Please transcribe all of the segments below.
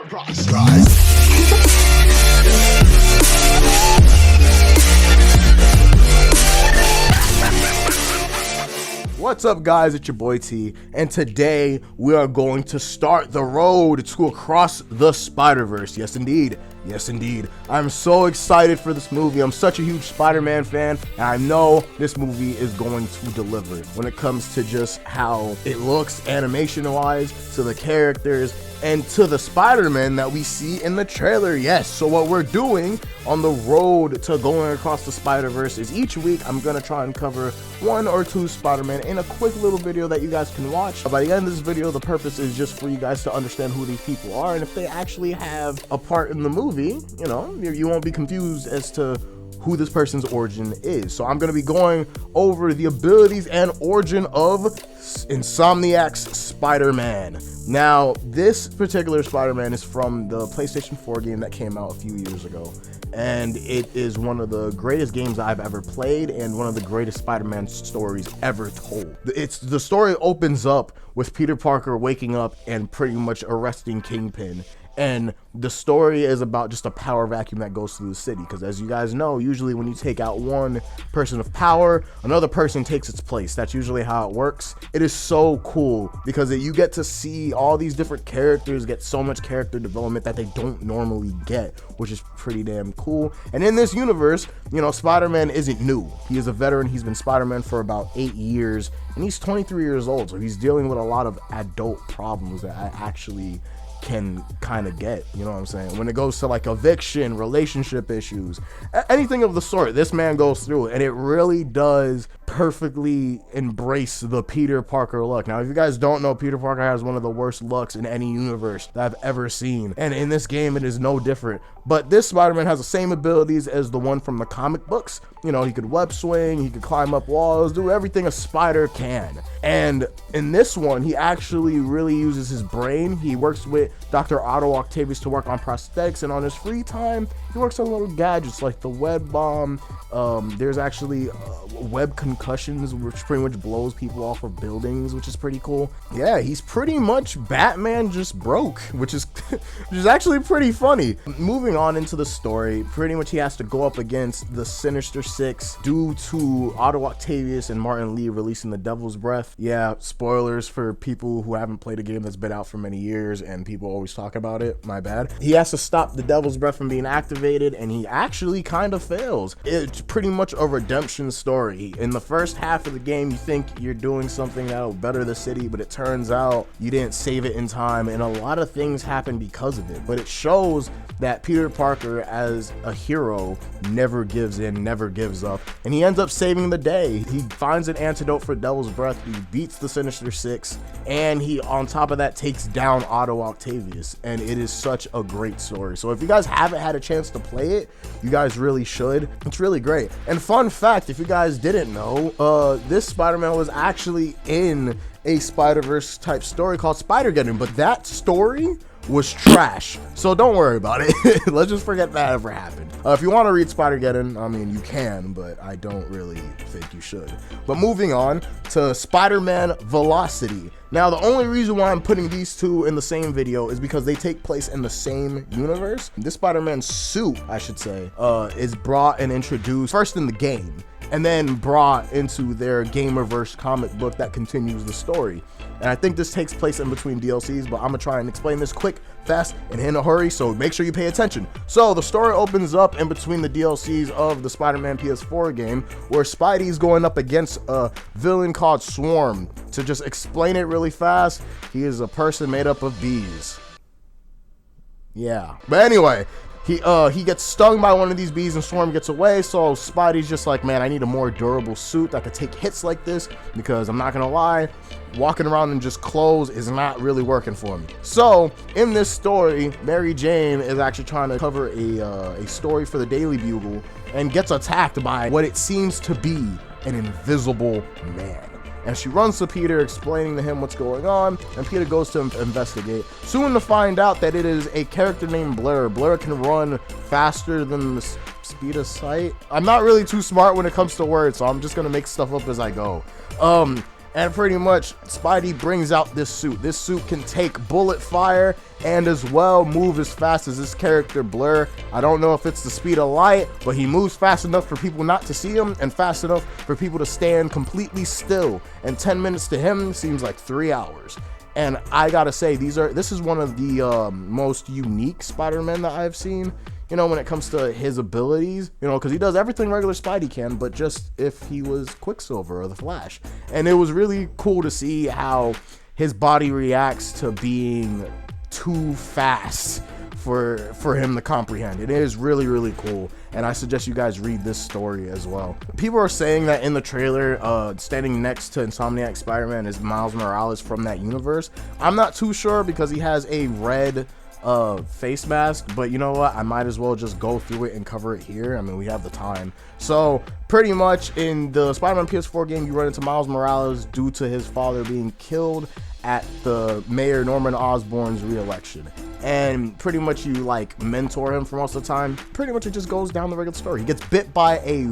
What's up, guys? It's your boy T, and today we are going to start the road to Across the Spiderverse. Yes indeed, yes indeed. I'm so excited for this movie. I'm such a huge Spider-Man fan, and I know this movie is going to deliver when it comes to just how it looks animation wise, to the characters, and to the Spider-Man that we see in the trailer. Yes, so what we're doing on the road to going across the Spider-Verse is each week I'm gonna try and cover one or two Spider-Man in a quick little video that you guys can watch. By the end of this video, the purpose is just for you guys to understand who these people are, and if they actually have a part in the movie, you know, you won't be confused as to who this person's origin is. So I'm going to be going over the abilities and origin of Insomniac's Spider-Man. Now, this particular Spider-Man is from the PlayStation 4 game that came out a few years ago, and it is one of the greatest games I've ever played and one of the greatest Spider-Man stories ever told. The story opens up with Peter Parker waking up and pretty much arresting Kingpin. And the story is about just a power vacuum that goes through the city, because as you guys know, usually when you take out one person of power, another person takes its place. That's usually how it works. It is so cool because you get to see all these different characters get so much character development that they don't normally get, which is pretty damn cool. And in this universe, you know, Spider-Man isn't new. He is a veteran. He's been Spider-Man for about 8 years, and he's 23 years old, so he's dealing with a lot of adult problems that I actually can kind of get, you know what I'm saying? When it goes to like eviction, relationship issues, anything of the sort, this man goes through it, and it really does perfectly embrace the Peter Parker look. Now, if you guys don't know, Peter Parker has one of the worst looks in any universe that I've ever seen, and in this game it is no different. But this Spider-Man has the same abilities as the one from the comic books. You know, he could web swing, he could climb up walls, do everything a spider can. And in this one, he actually really uses his brain. He works with Dr. Otto Octavius to work on prosthetics, and on his free time, he works on little gadgets like the web bomb. There's actually web concussions, which pretty much blows people off of buildings, which is pretty cool. Yeah, he's pretty much Batman just broke, which is actually pretty funny. Moving on into the story, pretty much he has to go up against the Sinister Six due to Otto Octavius and Martin Lee releasing the Devil's Breath. Yeah, spoilers for people who haven't played a game that's been out for many years and people always talk about it, my bad. He has to stop the Devil's Breath from being activated, and he actually kind of fails. It's pretty much a redemption story. In the first half of the game, you think you're doing something that'll better the city, but it turns out you didn't save it in time, and a lot of things happen because of it. But it shows that Peter Parker as a hero never gives in, never gives up, and he ends up saving the day. He finds an antidote for Devil's Breath, he beats the Sinister Six, and he on top of that takes down Otto Octavius, and it is such a great story. So if you guys haven't had a chance to play it, you guys really should. It's really great. And fun fact, if you guys didn't know, this Spider-Man was actually in a Spider-Verse type story called Spider-Geddon, but that story was trash, so don't worry about it. Let's just forget that ever happened. If you want to read Spider-Geddon, I mean, you can, but I don't really think you should. But moving on to Spider-Man Velocity. Now, the only reason why I'm putting these two in the same video is because they take place in the same universe. This Spider-Man suit, I should say, is brought and introduced first in the game, and then brought into their Gamerverse comic book that continues the story. And I think this takes place in between DLCs, but I'm gonna try and explain this quick, fast, and in a hurry, so make sure you pay attention. So the story opens up in between the DLCs of the Spider-Man PS4 game, where Spidey's going up against a villain called Swarm. To just explain it really fast, he is a person made up of bees. Yeah, but anyway, he gets stung by one of these bees and Swarm gets away, so Spidey's just like, man, I need a more durable suit that could take hits like this, because I'm not gonna lie, walking around in just clothes is not really working for me. So in this story, Mary Jane is actually trying to cover a story for the Daily Bugle and gets attacked by what it seems to be an invisible man. And she runs to Peter, explaining to him what's going on, and Peter goes to investigate, soon to find out that it is a character named Blair. Blair can run faster than the speed of sight. I'm not really too smart when it comes to words, so I'm just gonna make stuff up as I go. And pretty much Spidey brings out this suit. This suit can take bullet fire and as well move as fast as this character Blur. I don't know if it's the speed of light, but he moves fast enough for people not to see him and fast enough for people to stand completely still. And 10 minutes to him seems like 3 hours. And I gotta say, this is one of the most unique Spider-Man that I've seen, you know, when it comes to his abilities, you know, because he does everything regular Spidey can, but just if he was Quicksilver or the Flash. And it was really cool to see how his body reacts to being too fast for him to comprehend. It is really, really cool, and I suggest you guys read this story as well. People are saying that in the trailer, standing next to Insomniac Spider-Man is Miles Morales from that universe. I'm not too sure because he has a red face mask, but you know what, I might as well just go through it and cover it here. I mean, we have the time. So pretty much in the Spider-Man PS4 game, you run into Miles Morales due to his father being killed at the Mayor Norman Osborn's re-election, and pretty much you like mentor him for most of the time. Pretty much it just goes down the regular story. He gets bit by a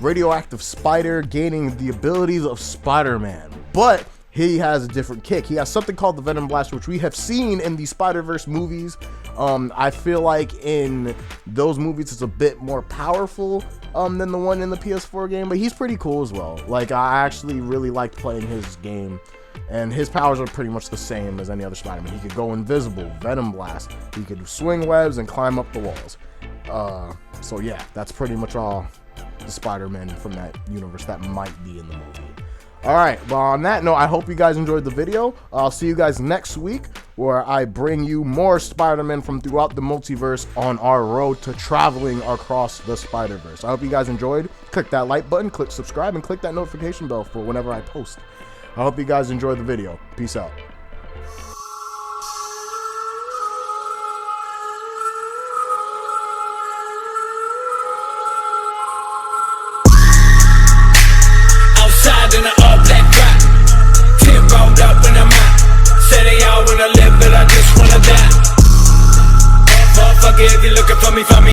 radioactive spider, gaining the abilities of Spider-Man, but he has a different kick. He has something called the Venom Blast, which we have seen in the Spider-Verse movies. I feel like in those movies it's a bit more powerful than the one in the PS4 game, but he's pretty cool as well. Like, I actually really liked playing his game, and his powers are pretty much the same as any other Spider-Man. He could go invisible, Venom Blast, he could swing webs and climb up the walls. So yeah, that's pretty much all the Spider-Man from that universe that might be in the movie. Alright, well, on that note, I hope you guys enjoyed the video. I'll see you guys next week, where I bring you more Spider-Man from throughout the multiverse on our road to traveling across the Spider-Verse. I hope you guys enjoyed. Click that like button, click subscribe, and click that notification bell for whenever I post. I hope you guys enjoyed the video. Peace out. In an all-black drop, 10 rolled up and I'm out. Say they all wanna live, but I just wanna die. Motherfucker, if you're looking for me, find me.